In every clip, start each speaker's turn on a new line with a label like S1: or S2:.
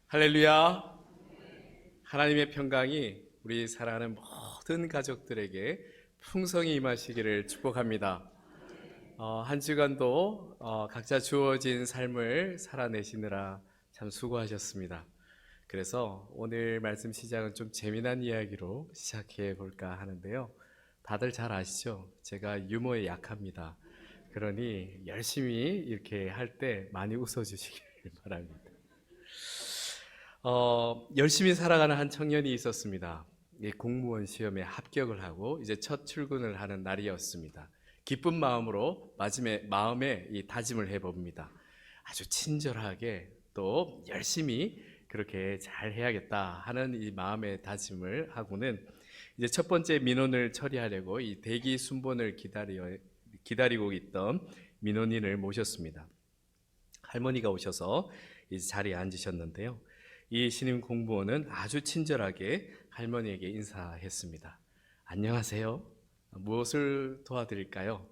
S1: 할렐루야. 하나님의 평강이 우리 사랑하는 모든 가족들에게 풍성히 임하시기를 축복합니다. 한 주간도 각자 주어진 삶을 살아내시느라 참 수고하셨습니다. 그래서 오늘 말씀 시작은 좀 재미난 이야기로 시작해 볼까 하는데요. 다들 잘 아시죠? 제가 유머에 약합니다. 그러니 열심히 이렇게 할 때 많이 웃어주시길 바랍니다. 열심히 살아가는 한 청년이 있었습니다. 공무원 시험에 합격을 하고 이제 첫 출근을 하는 날이었습니다. 기쁜 마음으로 마음에 이 다짐을 해봅니다. 아주 친절하게 또 열심히 그렇게 잘 해야겠다 하는 이 마음의 다짐을 하고는 이제 첫 번째 민원을 처리하려고 이 대기 순번을 기다리고 있던 민원인을 모셨습니다. 할머니가 오셔서 이 자리에 앉으셨는데요. 이 신임 공무원은 아주 친절하게 할머니에게 인사했습니다. 안녕하세요. 무엇을 도와드릴까요?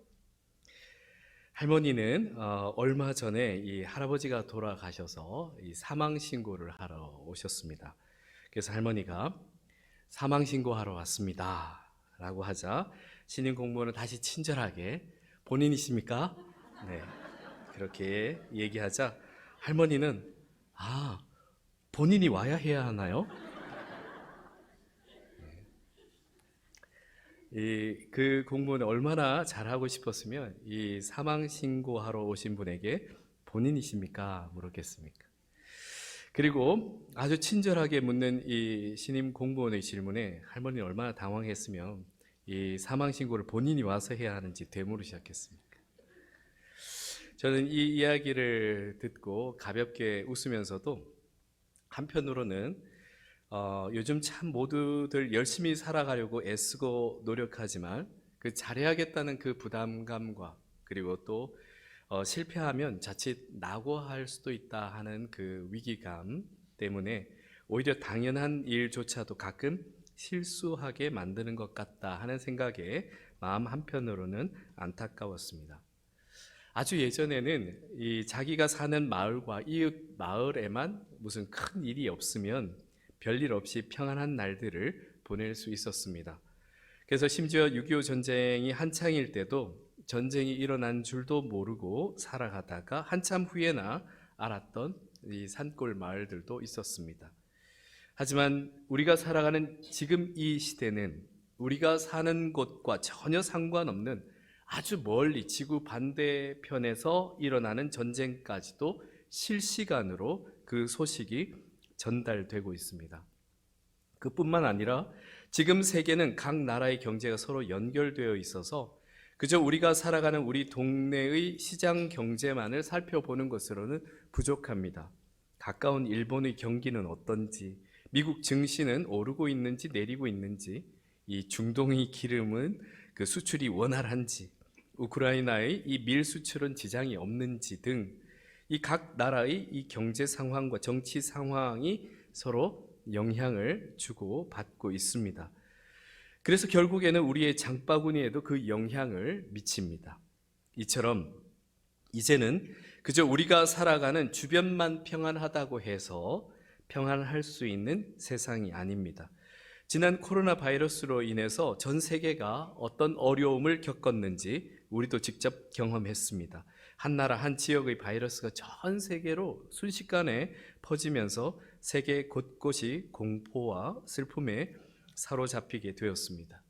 S1: 할머니는 얼마 전에 이 할아버지가 돌아가셔서 이 사망 신고를 하러 오셨습니다. 그래서 할머니가 사망 신고하러 왔습니다 라고 하자 신임 공무원은 다시 친절하게 본인이십니까? 네, 그렇게 얘기하자 할머니는 본인이 와야 해야 하나요? 그 공무원이 얼마나 잘하고 싶었으면 이 사망 신고하러 오신 분에게 본인이십니까? 물었겠습니까? 그리고 아주 친절하게 묻는 이 신임 공무원의 질문에 할머니는 얼마나 당황했으면 이 사망 신고를 본인이 와서 해야 하는지 되물으셨겠습니까? 저는 이 이야기를 듣고 가볍게 웃으면서도 한편으로는 요즘 참 모두들 열심히 살아가려고 애쓰고 노력하지만 그 잘해야겠다는 그 부담감과 그리고 또 실패하면 자칫 낙오할 수도 있다 하는 그 위기감 때문에 오히려 당연한 일조차도 가끔 실수하게 만드는 것 같다 하는 생각에 마음 한편으로는 안타까웠습니다. 아주 예전에는 이 자기가 사는 마을과 이웃 마을에만 무슨 큰 일이 없으면 별일 없이 평안한 날들을 보낼 수 있었습니다. 그래서 심지어 6.25 전쟁이 한창일 때도 전쟁이 일어난 줄도 모르고 살아가다가 한참 후에나 알았던 이 산골 마을들도 있었습니다. 하지만 우리가 살아가는 지금 이 시대는 우리가 사는 곳과 전혀 상관없는 아주 멀리 지구 반대편에서 일어나는 전쟁까지도 실시간으로 그 소식이 전달되고 있습니다. 그뿐만 아니라 지금 세계는 각 나라의 경제가 서로 연결되어 있어서 그저 우리가 살아가는 우리 동네의 시장 경제만을 살펴보는 것으로는 부족합니다. 가까운 일본의 경기는 어떤지, 미국 증시는 오르고 있는지 내리고 있는지, 이 중동의 기름은 그 수출이 원활한지, 우크라이나의 이 밀 수출은 지장이 없는지 등 이 각 나라의 이 경제 상황과 정치 상황이 서로 영향을 주고 받고 있습니다. 그래서 결국에는 우리의 장바구니에도 그 영향을 미칩니다. 이처럼 이제는 그저 우리가 살아가는 주변만 평안하다고 해서 평안할 수 있는 세상이 아닙니다. 지난 코로나 바이러스로 인해서 전 세계가 어떤 어려움을 겪었는지 우리도 직접 경험했습니다. 한 나라 한 지역의 바이러스가 전 세계로 순식간에 퍼지면서 세계 곳곳이 공포와 슬픔에 사로잡히게 되었습니다.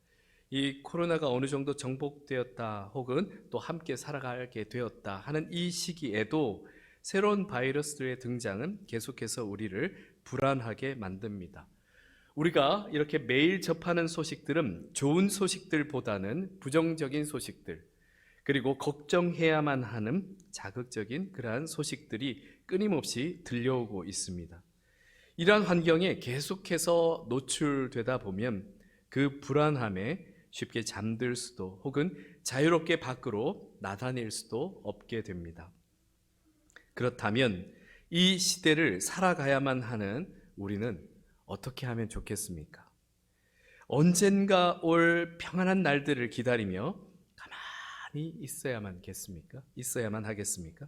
S1: 이 코로나가 어느 정도 정복되었다 혹은 또 함께 살아가게 되었다 하는 이 시기에도 새로운 바이러스들의 등장은 계속해서 우리를 불안하게 만듭니다. 우리가 이렇게 매일 접하는 소식들은 좋은 소식들보다는 부정적인 소식들, 그리고 걱정해야만 하는 자극적인 그러한 소식들이 끊임없이 들려오고 있습니다. 이러한 환경에 계속해서 노출되다 보면 그 불안함에 쉽게 잠들 수도 혹은 자유롭게 밖으로 나다닐 수도 없게 됩니다. 그렇다면 이 시대를 살아가야만 하는 우리는 어떻게 하면 좋겠습니까? 언젠가 올 평안한 날들을 기다리며 가만히 있어야만 하겠습니까?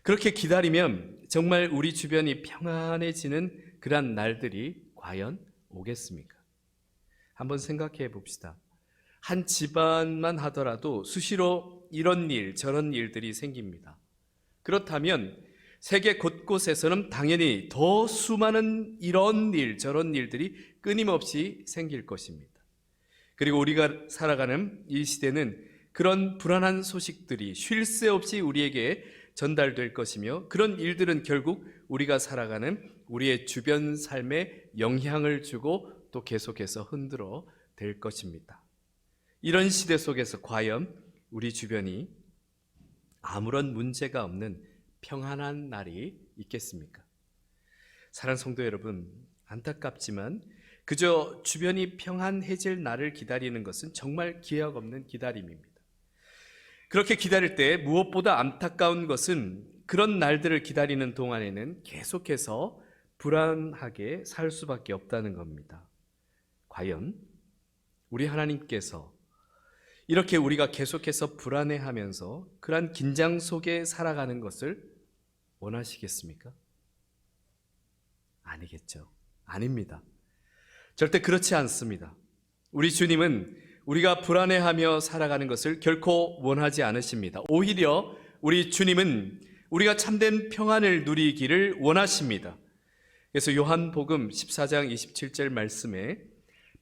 S1: 그렇게 기다리면 정말 우리 주변이 평안해지는 그런 날들이 과연 오겠습니까? 한번 생각해 봅시다. 한 집안만 하더라도 수시로 이런 일, 저런 일들이 생깁니다. 그렇다면 세계 곳곳에서는 당연히 더 수많은 이런 일, 저런 일들이 끊임없이 생길 것입니다. 그리고 우리가 살아가는 이 시대는 그런 불안한 소식들이 쉴 새 없이 우리에게 전달될 것이며, 그런 일들은 결국 우리가 살아가는 우리의 주변 삶에 영향을 주고 또 계속해서 흔들어 댈 것입니다. 이런 시대 속에서 과연 우리 주변이 아무런 문제가 없는 평안한 날이 있겠습니까? 사랑하는 성도 여러분, 안타깝지만 그저 주변이 평안해질 날을 기다리는 것은 정말 기약 없는 기다림입니다. 그렇게 기다릴 때 무엇보다 안타까운 것은 그런 날들을 기다리는 동안에는 계속해서 불안하게 살 수밖에 없다는 겁니다. 과연 우리 하나님께서 이렇게 우리가 계속해서 불안해하면서 그러한 긴장 속에 살아가는 것을 원하시겠습니까? 아니겠죠. 아닙니다. 절대 그렇지 않습니다. 우리 주님은 우리가 불안해하며 살아가는 것을 결코 원하지 않으십니다. 오히려 우리 주님은 우리가 참된 평안을 누리기를 원하십니다. 그래서 요한복음 14장 27절 말씀에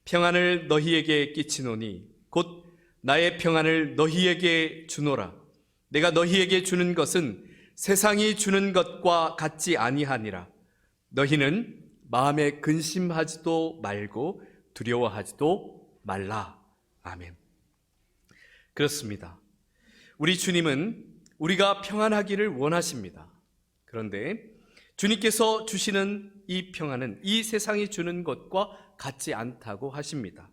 S1: 평안을 너희에게 끼치노니 곧 나의 평안을 너희에게 주노라. 내가 너희에게 주는 것은 세상이 주는 것과 같지 아니하니라. 너희는 마음에 근심하지도 말고 두려워하지도 말라. 아멘. 그렇습니다. 우리 주님은 우리가 평안하기를 원하십니다. 그런데 주님께서 주시는 이 평안은 이 세상이 주는 것과 같지 않다고 하십니다.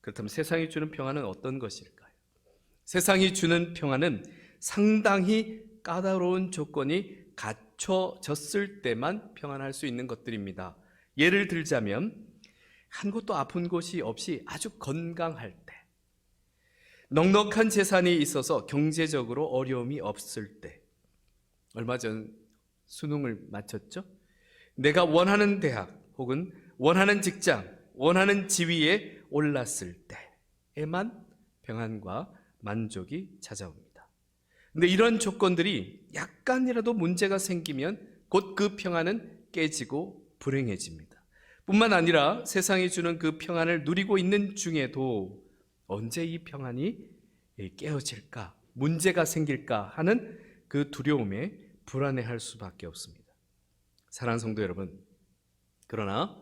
S1: 그렇다면 세상이 주는 평안은 어떤 것일까요? 세상이 주는 평안은 상당히 까다로운 조건이 갖춰졌을 때만 평안할 수 있는 것들입니다. 예를 들자면 한 곳도 아픈 곳이 없이 아주 건강할 때, 넉넉한 재산이 있어서 경제적으로 어려움이 없을 때, 얼마 전 수능을 마쳤죠? 내가 원하는 대학 혹은 원하는 직장, 원하는 지위에 올랐을 때에만 평안과 만족이 찾아옵니다. 근데 이런 조건들이 약간이라도 문제가 생기면 곧 그 평안은 깨지고 불행해집니다. 뿐만 아니라 세상이 주는 그 평안을 누리고 있는 중에도 언제 이 평안이 깨어질까, 문제가 생길까 하는 그 두려움에 불안해할 수밖에 없습니다. 사랑하는 성도 여러분, 그러나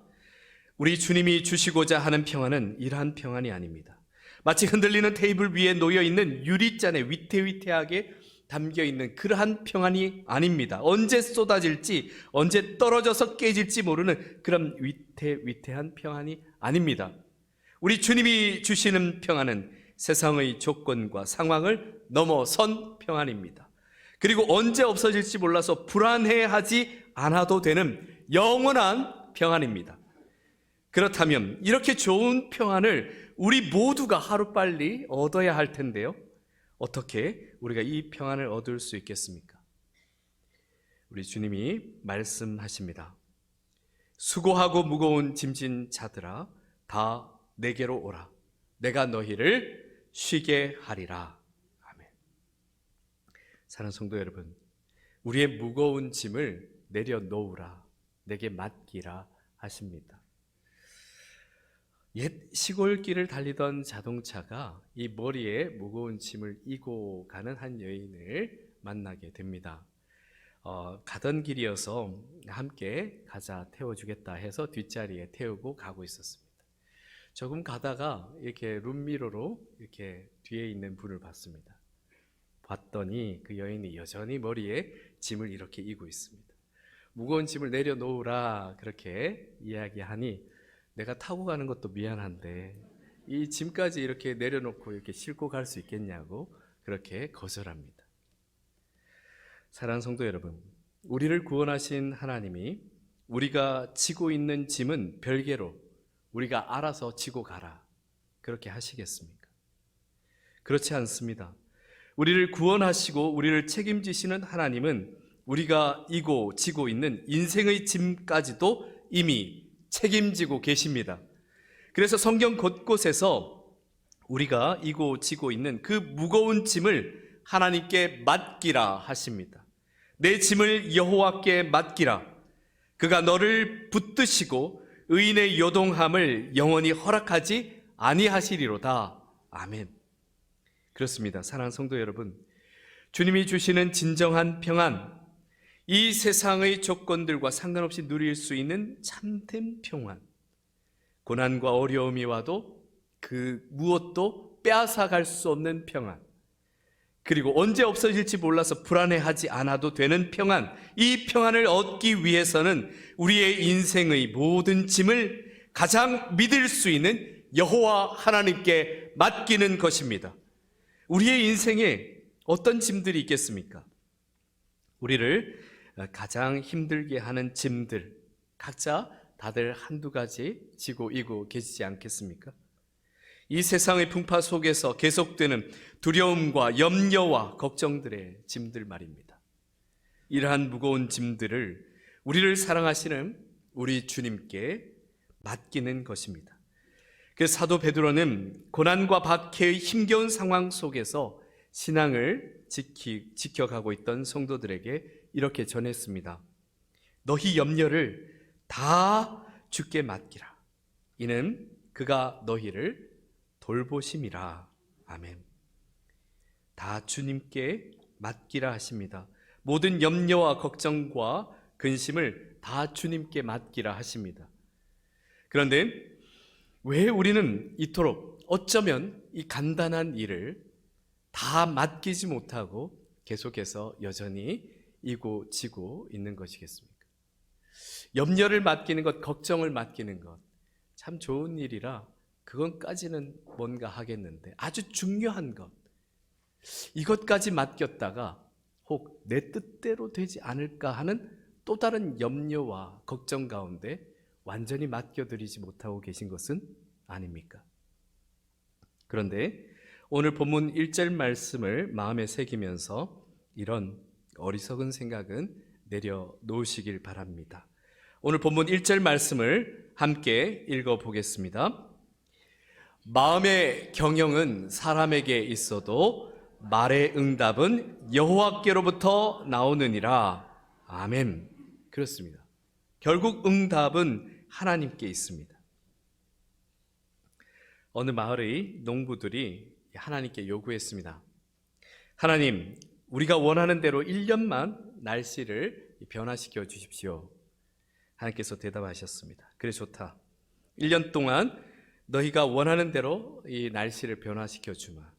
S1: 우리 주님이 주시고자 하는 평안은 이러한 평안이 아닙니다. 마치 흔들리는 테이블 위에 놓여있는 유리잔에 위태위태하게 담겨있는 그러한 평안이 아닙니다. 언제 쏟아질지, 언제 떨어져서 깨질지 모르는 그런 위태위태한 평안이 아닙니다. 우리 주님이 주시는 평안은 세상의 조건과 상황을 넘어선 평안입니다. 그리고 언제 없어질지 몰라서 불안해하지 않아도 되는 영원한 평안입니다. 그렇다면 이렇게 좋은 평안을 우리 모두가 하루빨리 얻어야 할 텐데요, 어떻게 우리가 이 평안을 얻을 수 있겠습니까? 우리 주님이 말씀하십니다. 수고하고 무거운 짐진 자들아 다 내게로 오라. 내가 너희를 쉬게 하리라. 아멘. 사랑하는 성도 여러분, 우리의 무거운 짐을 내려놓으라, 내게 맡기라 하십니다. 옛 시골길을 달리던 자동차가 이 머리에 무거운 짐을 이고 가는 한 여인을 만나게 됩니다. 가던 길이어서 함께 가자, 태워주겠다 해서 뒷자리에 태우고 가고 있었습니다. 조금 가다가 이렇게 룸미러로 이렇게 뒤에 있는 분을 봤습니다. 봤더니 그 여인이 여전히 머리에 짐을 이렇게 이고 있습니다. 무거운 짐을 내려놓으라 그렇게 이야기하니 내가 타고 가는 것도 미안한데 이 짐까지 이렇게 내려놓고 이렇게 싣고 갈 수 있겠냐고 그렇게 거절합니다. 사랑하는 성도 여러분, 우리를 구원하신 하나님이 우리가 지고 있는 짐은 별개로 우리가 알아서 지고 가라 그렇게 하시겠습니까? 그렇지 않습니다. 우리를 구원하시고 우리를 책임지시는 하나님은 우리가 이고 지고 있는 인생의 짐까지도 이미 책임지고 계십니다. 그래서 성경 곳곳에서 우리가 이고 지고 있는 그 무거운 짐을 하나님께 맡기라 하십니다. 내 짐을 여호와께 맡기라. 그가 너를 붙드시고 의인의 요동함을 영원히 허락하지 아니하시리로다. 아멘. 그렇습니다. 사랑하는 성도 여러분, 주님이 주시는 진정한 평안, 이 세상의 조건들과 상관없이 누릴 수 있는 참된 평안, 고난과 어려움이 와도 그 무엇도 빼앗아갈 수 없는 평안, 그리고 언제 없어질지 몰라서 불안해하지 않아도 되는 평안, 이 평안을 얻기 위해서는 우리의 인생의 모든 짐을 가장 믿을 수 있는 여호와 하나님께 맡기는 것입니다. 우리의 인생에 어떤 짐들이 있겠습니까? 우리를 가장 힘들게 하는 짐들, 각자 다들 한두 가지 지고 이고 계시지 않겠습니까? 이 세상의 풍파 속에서 계속되는 두려움과 염려와 걱정들의 짐들 말입니다. 이러한 무거운 짐들을 우리를 사랑하시는 우리 주님께 맡기는 것입니다. 그 사도 베드로는 고난과 박해의 힘겨운 상황 속에서 신앙을 지켜가고 있던 성도들에게 이렇게 전했습니다. 너희 염려를 다 주께 맡기라. 이는 그가 너희를 돌보심이라. 아멘. 다 주님께 맡기라 하십니다. 모든 염려와 걱정과 근심을 다 주님께 맡기라 하십니다. 그런데 왜 우리는 이토록 어쩌면 이 간단한 일을 다 맡기지 못하고 계속해서 여전히 이고 지고 있는 것이겠습니까? 염려를 맡기는 것, 걱정을 맡기는 것, 참 좋은 일이라 그것까지는 뭔가 하겠는데 아주 중요한 것, 이것까지 맡겼다가 혹 내 뜻대로 되지 않을까 하는 또 다른 염려와 걱정 가운데 완전히 맡겨드리지 못하고 계신 것은 아닙니까? 그런데 오늘 본문 1절 말씀을 마음에 새기면서 이런 어리석은 생각은 내려놓으시길 바랍니다. 오늘 본문 1절 말씀을 함께 읽어보겠습니다. 마음의 경영은 사람에게 있어도 말의 응답은 여호와께로부터 나오느니라. 아멘. 그렇습니다. 결국 응답은 하나님께 있습니다. 어느 마을의 농부들이 하나님께 요구했습니다. 하나님, 우리가 원하는 대로 1년만 날씨를 변화시켜 주십시오. 하나님께서 대답하셨습니다. 그래 좋다. 1년 동안 너희가 원하는 대로 이 날씨를 변화시켜 주마.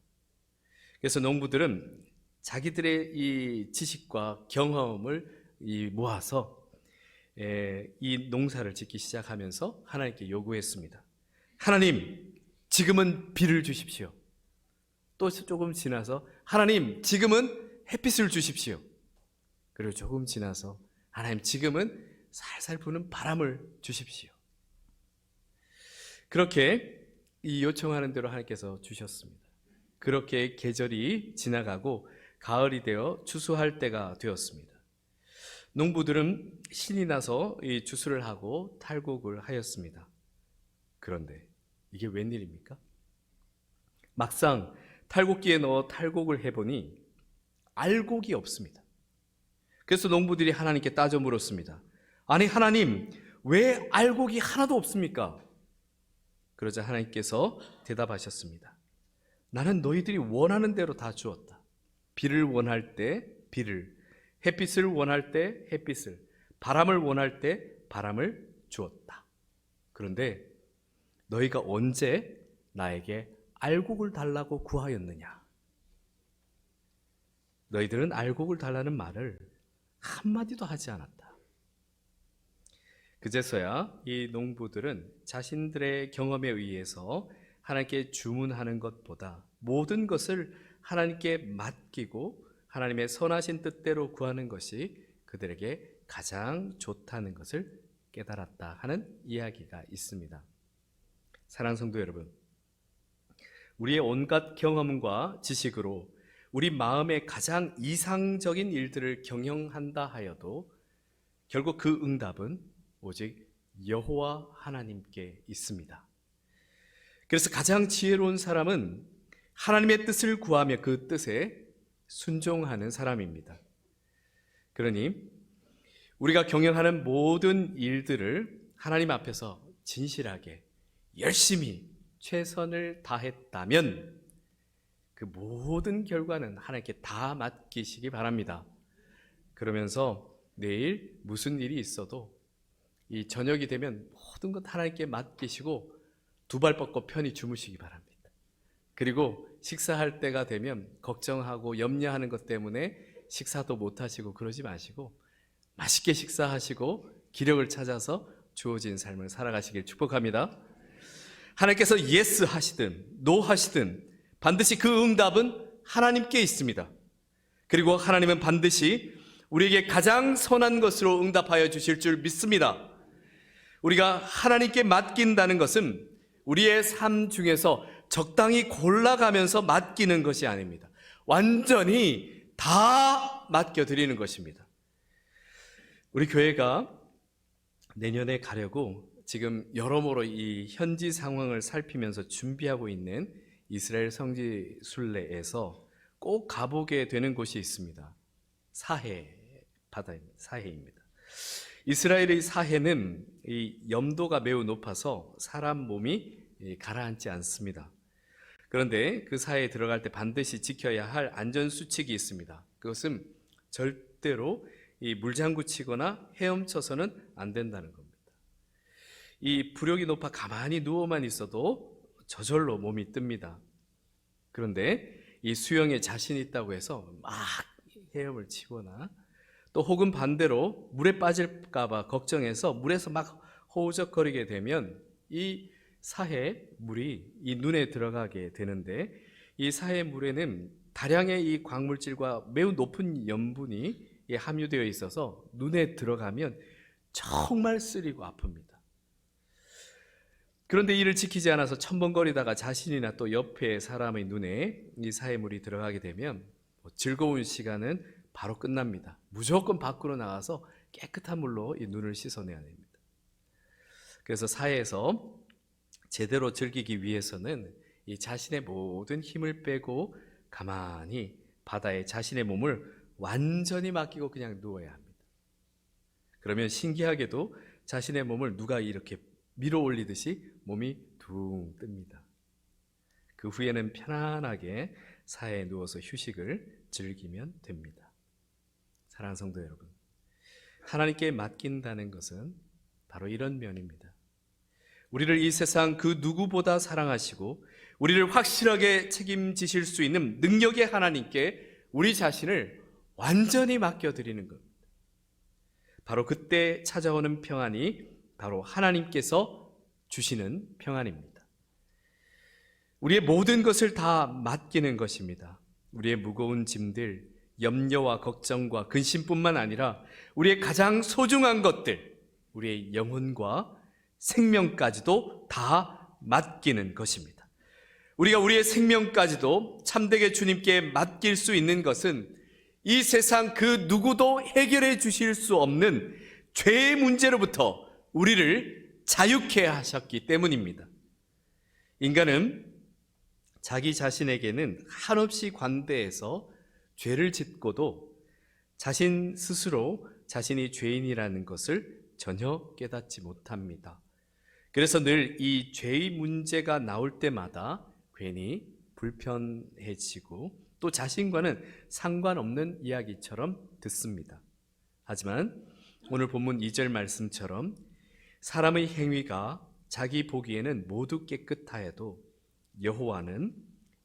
S1: 그래서 농부들은 자기들의 이 지식과 경험을 모아서 이 농사를 짓기 시작하면서 하나님께 요구했습니다. 하나님, 지금은 비를 주십시오. 또 조금 지나서 하나님, 지금은 햇빛을 주십시오. 그리고 조금 지나서 하나님, 지금은 살살 부는 바람을 주십시오. 그렇게 이 요청하는 대로 하나님께서 주셨습니다. 그렇게 계절이 지나가고 가을이 되어 추수할 때가 되었습니다. 농부들은 신이 나서 이 추수를 하고 탈곡을 하였습니다. 그런데 이게 웬일입니까? 막상 탈곡기에 넣어 탈곡을 해보니 알곡이 없습니다. 그래서 농부들이 하나님께 따져 물었습니다. 아니 하나님, 왜 알곡이 하나도 없습니까? 그러자 하나님께서 대답하셨습니다. 나는 너희들이 원하는 대로 다 주었다. 비를 원할 때 비를, 햇빛을 원할 때 햇빛을, 바람을 원할 때 바람을 주었다. 그런데 너희가 언제 나에게 알곡을 달라고 구하였느냐? 너희들은 알곡을 달라는 말을 한마디도 하지 않았다. 그제서야 이 농부들은 자신들의 경험에 의해서 하나님께 주문하는 것보다 모든 것을 하나님께 맡기고 하나님의 선하신 뜻대로 구하는 것이 그들에게 가장 좋다는 것을 깨달았다 하는 이야기가 있습니다. 사랑하는 성도 여러분, 우리의 온갖 경험과 지식으로 우리 마음의 가장 이상적인 일들을 경영한다 하여도 결국 그 응답은 오직 여호와 하나님께 있습니다. 그래서 가장 지혜로운 사람은 하나님의 뜻을 구하며 그 뜻에 순종하는 사람입니다. 그러니 우리가 경영하는 모든 일들을 하나님 앞에서 진실하게 열심히 최선을 다했다면 그 모든 결과는 하나님께 다 맡기시기 바랍니다. 그러면서 내일 무슨 일이 있어도 이 저녁이 되면 모든 것 하나님께 맡기시고 두 발 뻗고 편히 주무시기 바랍니다. 그리고 식사할 때가 되면 걱정하고 염려하는 것 때문에 식사도 못 하시고 그러지 마시고 맛있게 식사하시고 기력을 찾아서 주어진 삶을 살아가시길 축복합니다. 하나님께서 예스 하시든 노 하시든 반드시 그 응답은 하나님께 있습니다. 그리고 하나님은 반드시 우리에게 가장 선한 것으로 응답하여 주실 줄 믿습니다. 우리가 하나님께 맡긴다는 것은 우리의 삶 중에서 적당히 골라가면서 맡기는 것이 아닙니다. 완전히 다 맡겨드리는 것입니다. 우리 교회가 내년에 가려고 지금 여러모로 이 현지 상황을 살피면서 준비하고 있는 이스라엘 성지 순례에서 꼭 가보게 되는 곳이 있습니다. 사해 바다입니다. 사해입니다. 이스라엘의 사해는 이 염도가 매우 높아서 사람 몸이 가라앉지 않습니다. 그런데 그 사해에 들어갈 때 반드시 지켜야 할 안전 수칙이 있습니다. 그것은 절대로 이 물장구 치거나 헤엄쳐서는 안 된다는 겁니다. 이 부력이 높아 가만히 누워만 있어도 저절로 몸이 뜹니다. 그런데 이 수영에 자신 있다고 해서 막 헤엄을 치거나 또 혹은 반대로 물에 빠질까 봐 걱정해서 물에서 막 호우적거리게 되면 이 사해 물이 이 눈에 들어가게 되는데 이 사해 물에는 다량의 이 광물질과 매우 높은 염분이 함유되어 있어서 눈에 들어가면 정말 쓰리고 아픕니다. 그런데 이를 지키지 않아서 첨벙거리다가 자신이나 또 옆에 사람의 눈에 이 사해물이 들어가게 되면 즐거운 시간은 바로 끝납니다. 무조건 밖으로 나가서 깨끗한 물로 이 눈을 씻어내야 됩니다. 그래서 사해에서 제대로 즐기기 위해서는 이 자신의 모든 힘을 빼고 가만히 바다에 자신의 몸을 완전히 맡기고 그냥 누워야 합니다. 그러면 신기하게도 자신의 몸을 누가 이렇게 밀어 올리듯이 몸이 둥 뜹니다. 그 후에는 편안하게 사해에 누워서 휴식을 즐기면 됩니다. 사랑하는 성도 여러분, 하나님께 맡긴다는 것은 바로 이런 면입니다. 우리를 이 세상 그 누구보다 사랑하시고 우리를 확실하게 책임지실 수 있는 능력의 하나님께 우리 자신을 완전히 맡겨드리는 겁니다. 바로 그때 찾아오는 평안이 바로 하나님께서 주시는 평안입니다. 우리의 모든 것을 다 맡기는 것입니다. 우리의 무거운 짐들, 염려와 걱정과 근심뿐만 아니라 우리의 가장 소중한 것들, 우리의 영혼과 생명까지도 다 맡기는 것입니다. 우리가 우리의 생명까지도 참되게 주님께 맡길 수 있는 것은 이 세상 그 누구도 해결해 주실 수 없는 죄의 문제로부터 우리를 자유케 하셨기 때문입니다. 인간은 자기 자신에게는 한없이 관대해서 죄를 짓고도 자신 스스로 자신이 죄인이라는 것을 전혀 깨닫지 못합니다. 그래서 늘 이 죄의 문제가 나올 때마다 괜히 불편해지고 또 자신과는 상관없는 이야기처럼 듣습니다. 하지만 오늘 본문 2절 말씀처럼 사람의 행위가 자기 보기에는 모두 깨끗하여도 여호와는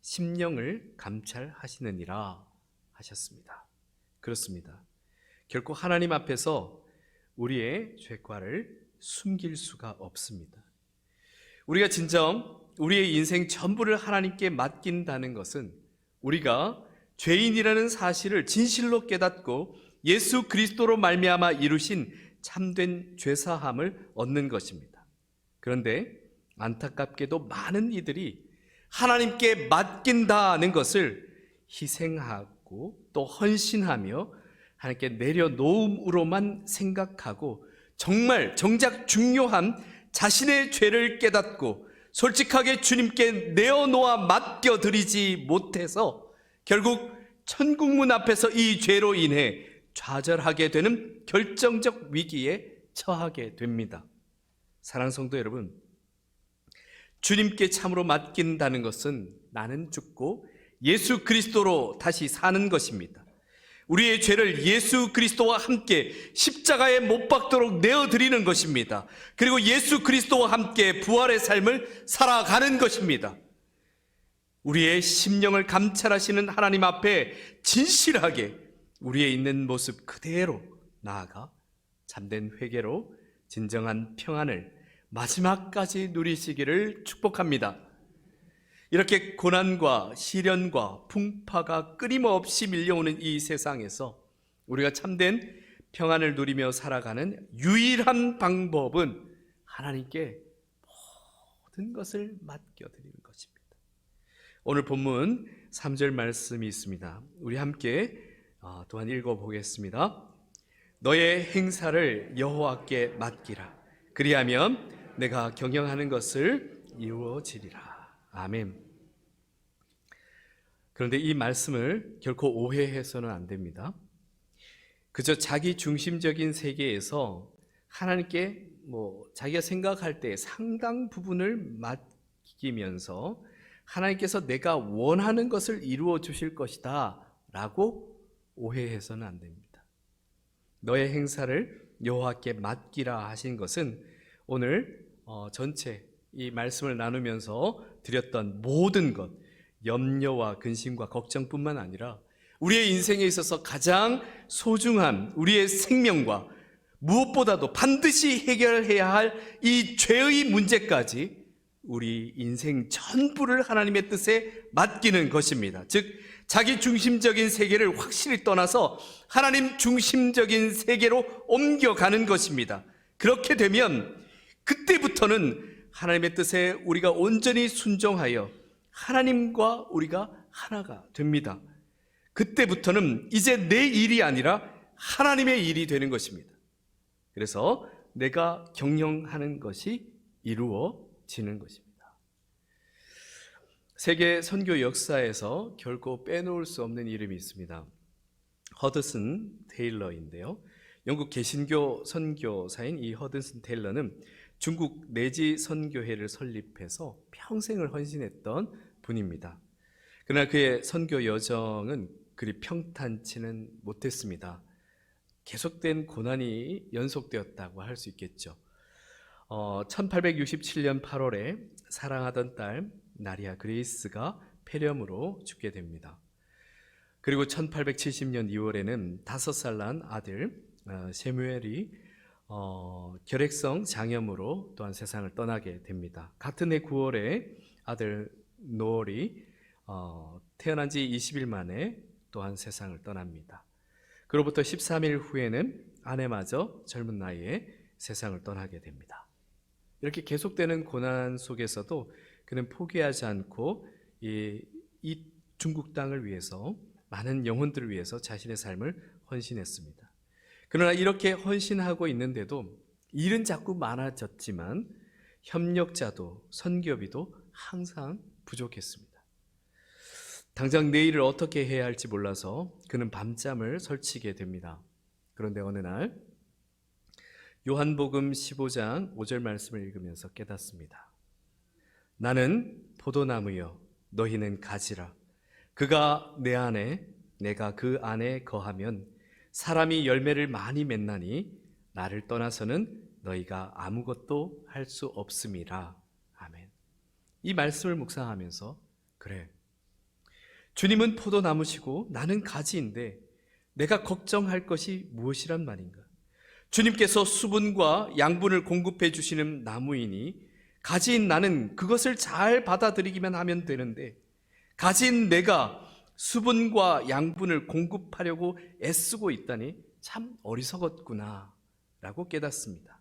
S1: 심령을 감찰하시느니라 하셨습니다. 그렇습니다. 결코 하나님 앞에서 우리의 죄과를 숨길 수가 없습니다. 우리가 진정 우리의 인생 전부를 하나님께 맡긴다는 것은 우리가 죄인이라는 사실을 진실로 깨닫고 예수 그리스도로 말미암아 이루신 참된 죄사함을 얻는 것입니다. 그런데 안타깝게도 많은 이들이 하나님께 맡긴다는 것을 희생하고 또 헌신하며 하나님께 내려놓음으로만 생각하고 정말 정작 중요한 자신의 죄를 깨닫고 솔직하게 주님께 내어놓아 맡겨드리지 못해서 결국 천국문 앞에서 이 죄로 인해 좌절하게 되는 결정적 위기에 처하게 됩니다. 사랑하는 성도 여러분, 주님께 참으로 맡긴다는 것은 나는 죽고 예수 그리스도로 다시 사는 것입니다. 우리의 죄를 예수 그리스도와 함께 십자가에 못 박도록 내어드리는 것입니다. 그리고 예수 그리스도와 함께 부활의 삶을 살아가는 것입니다. 우리의 심령을 감찰하시는 하나님 앞에 진실하게 우리의 있는 모습 그대로 나아가 참된 회개로 진정한 평안을 마지막까지 누리시기를 축복합니다. 이렇게 고난과 시련과 풍파가 끊임없이 밀려오는 이 세상에서 우리가 참된 평안을 누리며 살아가는 유일한 방법은 하나님께 모든 것을 맡겨드리는 것입니다. 오늘 본문 3절 말씀이 있습니다. 우리 함께 또한 읽어보겠습니다. 너의 행사를 여호와께 맡기라. 그리하면 내가 경영하는 것을 이루어지리라. 아멘. 그런데 이 말씀을 결코 오해해서는 안 됩니다. 그저 자기 중심적인 세계에서 하나님께 자기가 생각할 때 상당 부분을 맡기면서 하나님께서 내가 원하는 것을 이루어 주실 것이다 라고 오해해서는 안 됩니다. 너의 행사를 여호와께 맡기라 하신 것은 오늘 전체 이 말씀을 나누면서 드렸던 모든 것, 염려와 근심과 걱정뿐만 아니라 우리의 인생에 있어서 가장 소중한 우리의 생명과 무엇보다도 반드시 해결해야 할 이 죄의 문제까지 우리 인생 전부를 하나님의 뜻에 맡기는 것입니다. 즉 자기 중심적인 세계를 확실히 떠나서 하나님 중심적인 세계로 옮겨가는 것입니다. 그렇게 되면 그때부터는 하나님의 뜻에 우리가 온전히 순종하여 하나님과 우리가 하나가 됩니다. 그때부터는 이제 내 일이 아니라 하나님의 일이 되는 것입니다. 그래서 내가 경영하는 것이 이루어지는 것입니다. 세계 선교 역사에서 결코 빼놓을 수 없는 이름이 있습니다. 허드슨 테일러인데요. 영국 개신교 선교사인 이 허드슨 테일러는 중국 내지 선교회를 설립해서 평생을 헌신했던 분입니다. 그러나 그의 선교 여정은 그리 평탄치는 못했습니다. 계속된 고난이 연속되었다고 할 수 있겠죠. 1867년 8월에 사랑하던 딸 나리아 그레이스가 폐렴으로 죽게 됩니다. 그리고 1870년 2월에는 5살 난 아들 세무엘이 결핵성 장염으로 또한 세상을 떠나게 됩니다. 같은 해 9월에 아들 노얼이 태어난 지 20일 만에 또한 세상을 떠납니다. 그로부터 13일 후에는 아내마저 젊은 나이에 세상을 떠나게 됩니다. 이렇게 계속되는 고난 속에서도 그는 포기하지 않고 이 중국 땅을 위해서 많은 영혼들을 위해서 자신의 삶을 헌신했습니다. 그러나 이렇게 헌신하고 있는데도 일은 자꾸 많아졌지만 협력자도 선교비도 항상 부족했습니다. 당장 내일을 어떻게 해야 할지 몰라서 그는 밤잠을 설치게 됩니다. 그런데 어느 날 요한복음 15장 5절 말씀을 읽으면서 깨닫습니다. 나는 포도나무여 너희는 가지라. 그가 내 안에 내가 그 안에 거하면 사람이 열매를 많이 맺나니 나를 떠나서는 너희가 아무것도 할 수 없음이라. 아멘. 이 말씀을 묵상하면서 그래, 주님은 포도나무시고 나는 가지인데 내가 걱정할 것이 무엇이란 말인가? 주님께서 수분과 양분을 공급해 주시는 나무이니 가지인 나는 그것을 잘 받아들이기만 하면 되는데 가진 내가 수분과 양분을 공급하려고 애쓰고 있다니 참 어리석었구나 라고 깨닫습니다.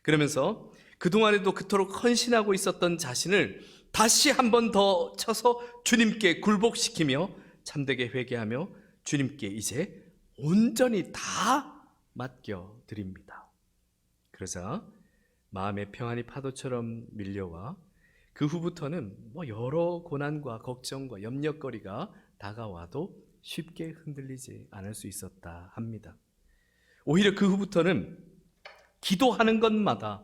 S1: 그러면서 그동안에도 그토록 헌신하고 있었던 자신을 다시 한 번 더 쳐서 주님께 굴복시키며 참되게 회개하며 주님께 이제 온전히 다 맡겨 드립니다. 그러자 마음의 평안이 파도처럼 밀려와 그 후부터는 여러 고난과 걱정과 염려거리가 다가와도 쉽게 흔들리지 않을 수 있었다 합니다. 오히려 그 후부터는 기도하는 것마다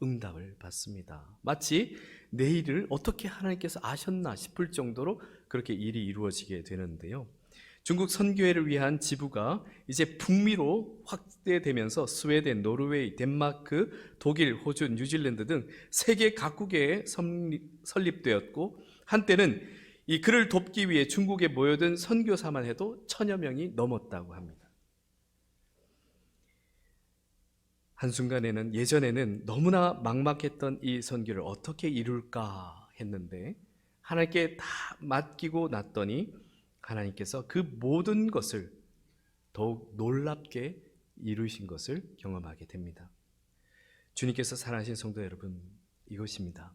S1: 응답을 받습니다. 마치 내 일을 어떻게 하나님께서 아셨나 싶을 정도로 그렇게 일이 이루어지게 되는데요. 중국 선교회를 위한 지부가 이제 북미로 확대되면서 스웨덴, 노르웨이, 덴마크, 독일, 호주, 뉴질랜드 등 세계 각국에 설립되었고, 한때는 이 그를 돕기 위해 중국에 모여든 선교사만 해도 1000여 명이 넘었다고 합니다. 한순간에는 예전에는 너무나 막막했던 이 선교를 어떻게 이룰까 했는데 하나님께 다 맡기고 났더니 하나님께서 그 모든 것을 더욱 놀랍게 이루신 것을 경험하게 됩니다. 주님께서 사랑하신 성도 여러분, 이것입니다.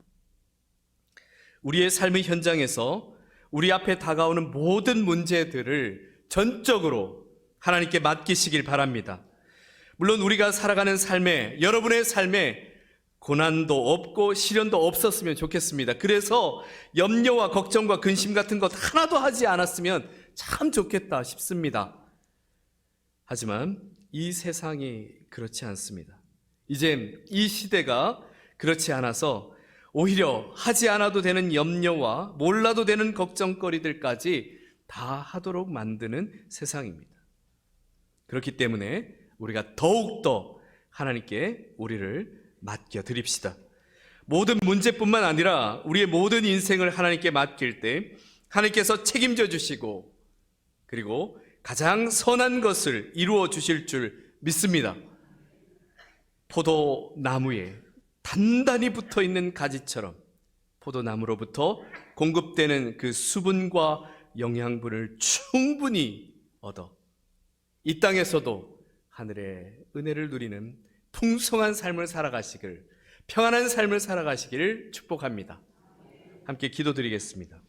S1: 우리의 삶의 현장에서 우리 앞에 다가오는 모든 문제들을 전적으로 하나님께 맡기시길 바랍니다. 물론 우리가 살아가는 삶에, 여러분의 삶에 고난도 없고 시련도 없었으면 좋겠습니다. 그래서 염려와 걱정과 근심 같은 것 하나도 하지 않았으면 참 좋겠다 싶습니다. 하지만 이 세상이 그렇지 않습니다. 이젠 이 시대가 그렇지 않아서 오히려 하지 않아도 되는 염려와 몰라도 되는 걱정거리들까지 다 하도록 만드는 세상입니다. 그렇기 때문에 우리가 더욱더 하나님께 우리를 맡겨드립시다. 모든 문제뿐만 아니라 우리의 모든 인생을 하나님께 맡길 때 하나님께서 책임져 주시고 그리고 가장 선한 것을 이루어 주실 줄 믿습니다. 포도나무에 단단히 붙어 있는 가지처럼 포도나무로부터 공급되는 그 수분과 영양분을 충분히 얻어 이 땅에서도 하늘의 은혜를 누리는 풍성한 삶을 살아가시길, 평안한 삶을 살아가시기를 축복합니다. 함께 기도드리겠습니다.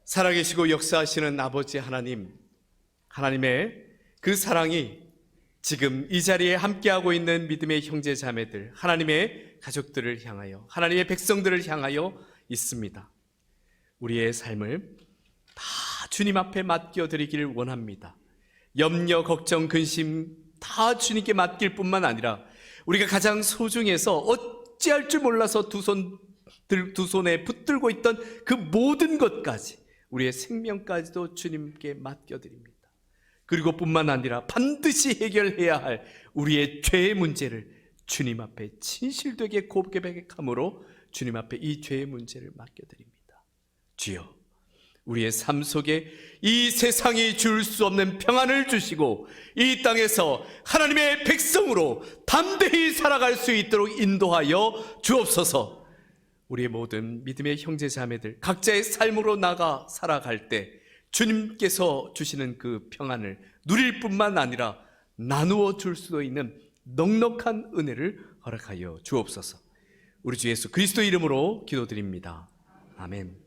S1: 살아계시고 역사하시는 아버지 하나님, 하나님의 그 사랑이 지금 이 자리에 함께하고 있는 믿음의 형제 자매들, 하나님의 가족들을 향하여, 하나님의 백성들을 향하여 있습니다. 우리의 삶을 다 주님 앞에 맡겨드리기를 원합니다. 염려, 걱정, 근심 다 주님께 맡길 뿐만 아니라 우리가 가장 소중해서 어찌할 줄 몰라서 두 손에 붙들고 있던 그 모든 것까지, 우리의 생명까지도 주님께 맡겨드립니다. 그리고 뿐만 아니라 반드시 해결해야 할 우리의 죄의 문제를 주님 앞에 진실되게 고백함으로 주님 앞에 이 죄의 문제를 맡겨드립니다. 주여, 우리의 삶 속에 이 세상이 줄 수 없는 평안을 주시고 이 땅에서 하나님의 백성으로 담대히 살아갈 수 있도록 인도하여 주옵소서. 우리의 모든 믿음의 형제 자매들 각자의 삶으로 나가 살아갈 때 주님께서 주시는 그 평안을 누릴 뿐만 아니라 나누어 줄 수도 있는 넉넉한 은혜를 허락하여 주옵소서. 우리 주 예수 그리스도 이름으로 기도드립니다. 아멘.